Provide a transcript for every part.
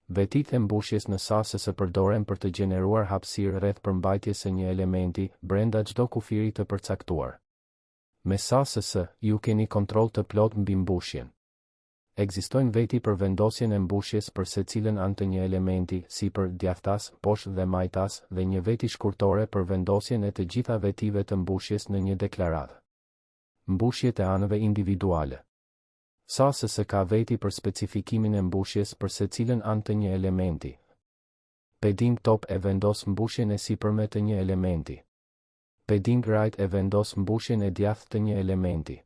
Vetitë e mbushjes në SASS përdoren për të gjeneruar hapësirë rreth përmbajtjes së një elementi brenda çdo kufiri të përcaktuar. Me SASS, ju keni kontroll të plotë mbi mbushjen. Ekzistojnë veti për vendosjen e mbushjes për secilën anë të një elementi, sipër, djathtas, poshtë dhe majtas, dhe një veti shkurtore për vendosjen e të gjitha vetive të mbushjes në një deklaratë. Mbushjet e anëve individuale. SASS ka veti për specifikimin e mbushjes për secilën anë të një elementi. Padding top e vendos mbushjen e sipërme të një elementi. Padding right e vendos mbushjen e djathtë të një elementi.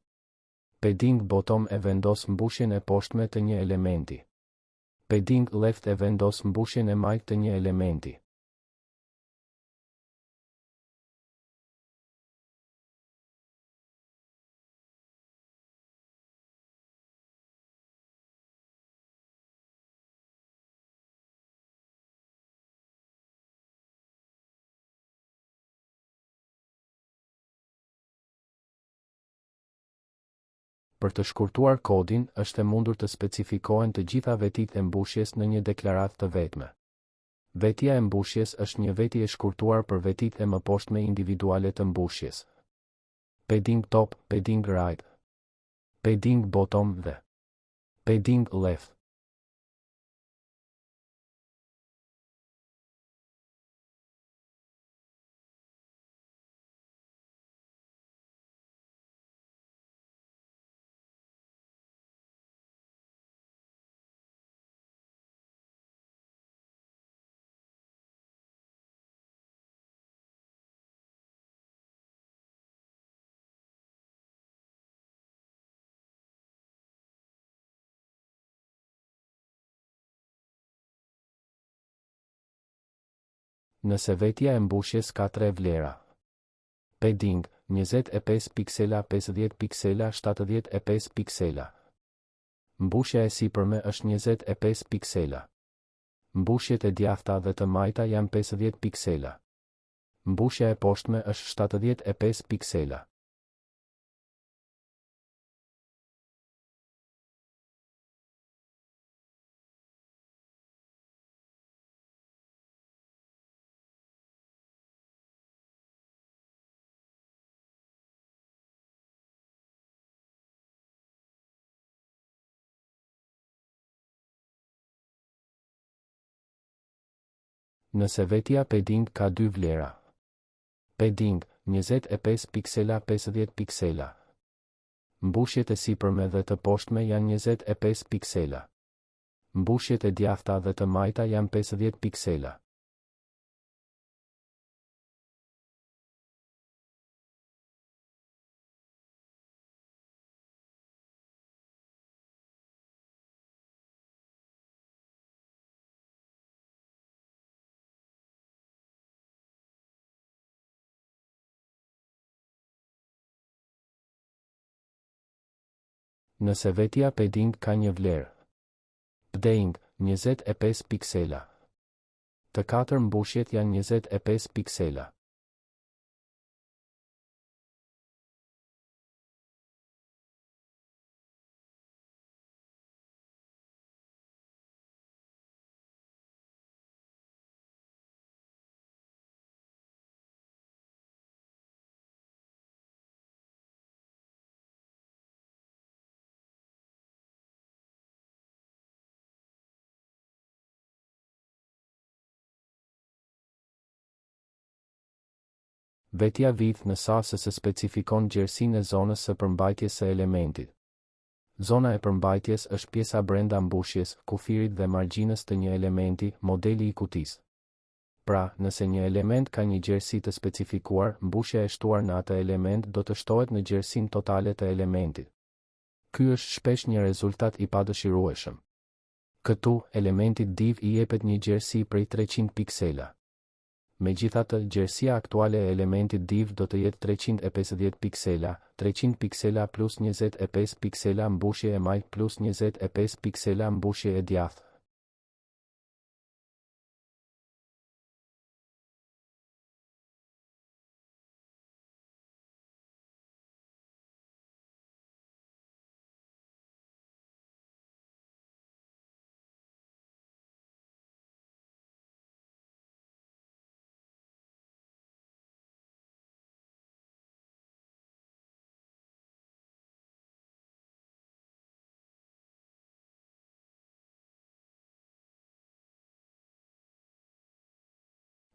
Padding bottom e vendos mbushjen e poshtme të një elementi. Padding left e vendos mbushjen e majtë të një elementi. Për të shkurtuar kodin, është e mundur të specifikohen të gjitha vetitë e mbushjes në një deklaratë të vetme. Vetja e mbushjes është një veti e shkurtuar për vetitë e mëposhtme individuale të mbushjes. Padding top, padding right, padding bottom dhe padding left. Nëse vetja e mbushjes ka 3 vlera. Padding, 25 piksela, 50 piksela, 75 piksela. Mbushja e sipërme është 25 piksela. Mbushjet e djathta dhe të majta janë 50 piksela. Mbushja e poshtme është 75 piksela. Nëse vetja padding ka 2 vlera. Padding, 25 piksela, 50 piksela. Mbushjet e sipërme dhe të poshtme janë 25 piksela. Mbushjet e djathta dhe të majta janë 50 piksela. Nëse vetja padding ka një vlerë. Padding, 25 piksela. Të katër mbushjet janë 25 piksela. Vetja vidh në SASS specifikon gjerësinë e zonës së përmbajtjes së elementit. Zona e përmbajtjes është pjesa brenda mbushjes, kufirit dhe margjinës të një elementi, modeli i kutisë. Pra, nëse një element ka një gjerësi të specifikuar, mbushja e shtuar në atë element do të shtohet në gjerësinë totale të elementit. Ky është shpesh një rezultat i padëshirueshëm. Këtu, elementit div i jepet një gjerësi prej 300 piksela. Megjithatë, gjerësia aktuale e elementit div do të jetë 350 piksela, 300 piksela plus 25 piksela mbushje e majtë plus 25 piksela mbushje e djathtë.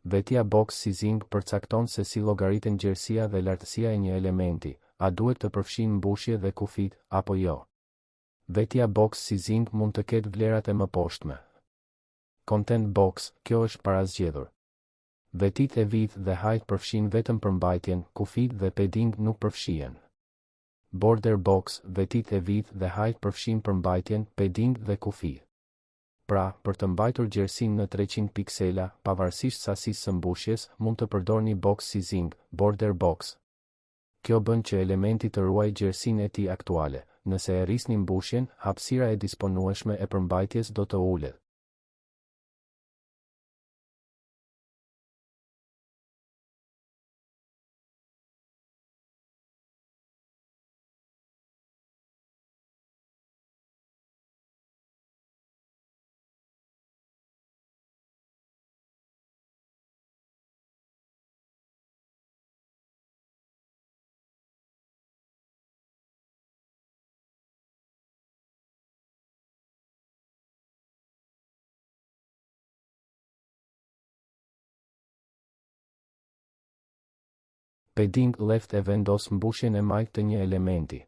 Vetja box sizing përcakton se si llogariten gjerësia dhe lartësia e një elementi, a duhet të përfshin mbushje dhe kufit, apo jo. Vetja box sizing mund të ketë vlerat e mëposhtme. Content box, kjo është parazgjedhur. Vetit e vidh dhe hajt përfshin vetëm përmbajtjen, kufit dhe padding nuk përfshihen. Border box, vetit e vidh dhe hajt përfshin përmbajtjen, padding dhe kufi. Pra, për të mbajtur gjerësinë në 300 piksela, pavarësisht sasisë së mbushjes, mund të përdorni box sizing, border box. Kjo bën që elementi të ruaj gjerësinë e tij aktuale. Nëse e rrisni mbushjen, hapësira e disponueshme e përmbajtjes do të ulet. Padding left e vendos mbushjen e majtë të një elementi.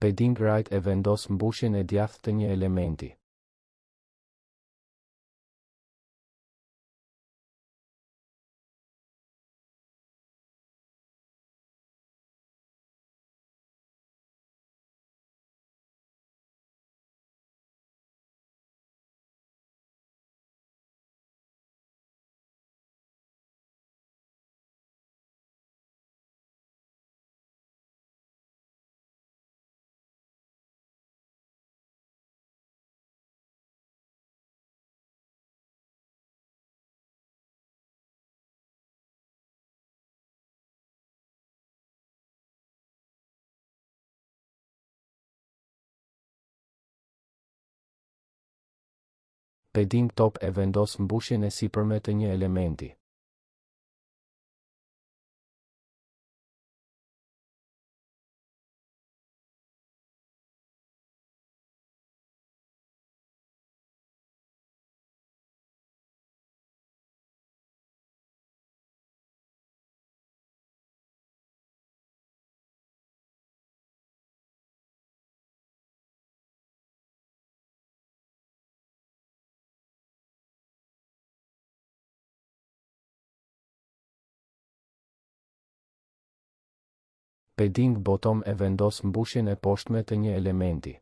Padding right e vendos mbushjen e djathtë të një elementi. Padding top e vendos mbushjen e sipërme të një elementi. Padding bottom e vendos mbushjen e poshtme të një elementi.